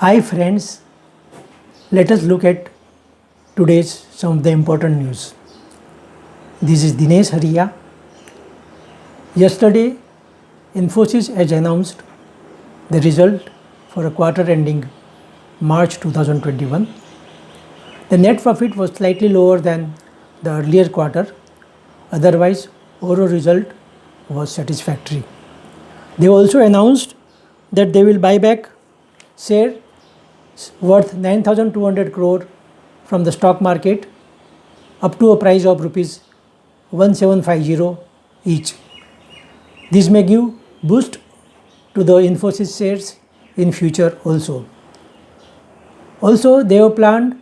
Hi friends, let us look at today's some of the important news. This is Dinesh Hariya. Yesterday, Infosys has announced the result for a quarter ending March 2021. The net profit was slightly lower than the earlier quarter. Otherwise, overall result was satisfactory. They also announced that they will buy back share worth 9,200 crore from the stock market up to a price of rupees 1750 each. This may give boost to the Infosys shares in future also. Also, they have planned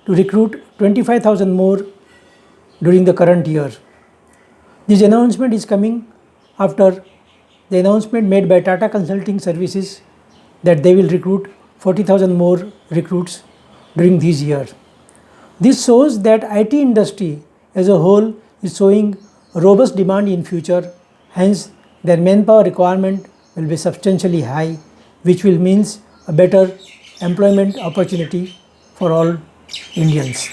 to recruit 25,000 more during the current year. This announcement is coming after the announcement made by Tata Consulting Services that they will recruit 40,000 more recruits during this year. This shows that IT industry as a whole is showing robust demand in future, hence their manpower requirement will be substantially high, which will means a better employment opportunity for all Indians.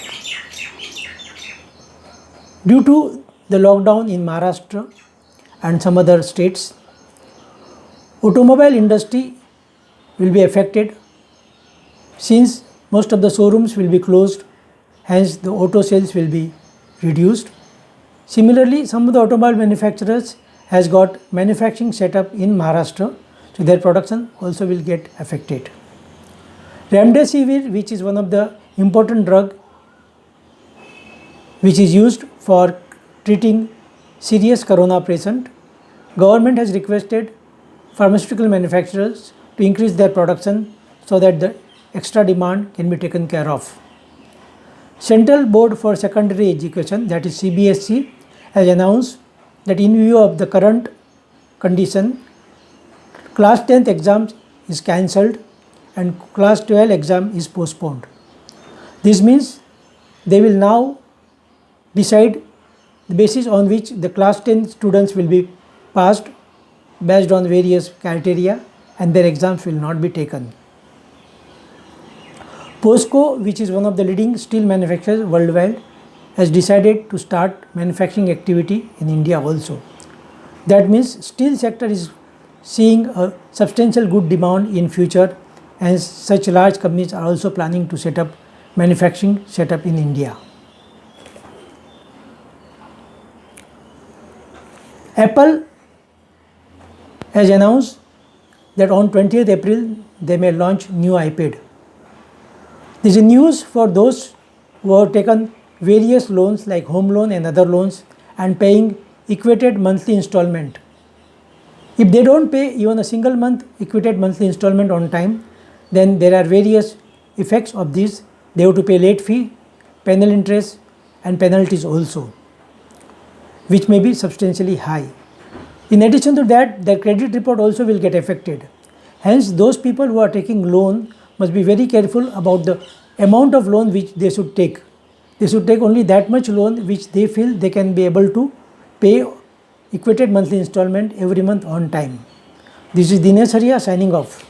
Due to the lockdown in Maharashtra and some other states, automobile industry will be affected since most of the showrooms will be closed, hence the auto sales will be reduced. Similarly, some of the automobile manufacturers has got manufacturing setup in Maharashtra, so their production also will get affected. Remdesivir, which is one of the important drug which is used for treating serious corona patient, government has requested pharmaceutical manufacturers to increase their production so that the extra demand can be taken care of. Central Board for Secondary Education, that is CBSE, has announced that in view of the current condition, class 10th exam is cancelled and class 12 exam is postponed. This means they will now decide the basis on which the class 10 students will be passed based on various criteria, and their exams will not be taken. POSCO, which is one of the leading steel manufacturers worldwide, has decided to start manufacturing activity in India also. That means steel sector is seeing a substantial good demand in future, and such large companies are also planning to set up manufacturing setup in India. Apple has announced that on 20th April they may launch new iPad. This is news for those who have taken various loans like home loan and other loans and paying equated monthly installment. If they don't pay even a single month equated monthly installment on time, then there are various effects of this. They have to pay late fee, penal interest and penalties also, which may be substantially high. In addition to that, their credit report also will get affected. Hence, those people who are taking loan must be very careful about the amount of loan which they should take. They should take only that much loan which they feel they can be able to pay equated monthly installment every month on time. This is Dinesh Hariya signing off.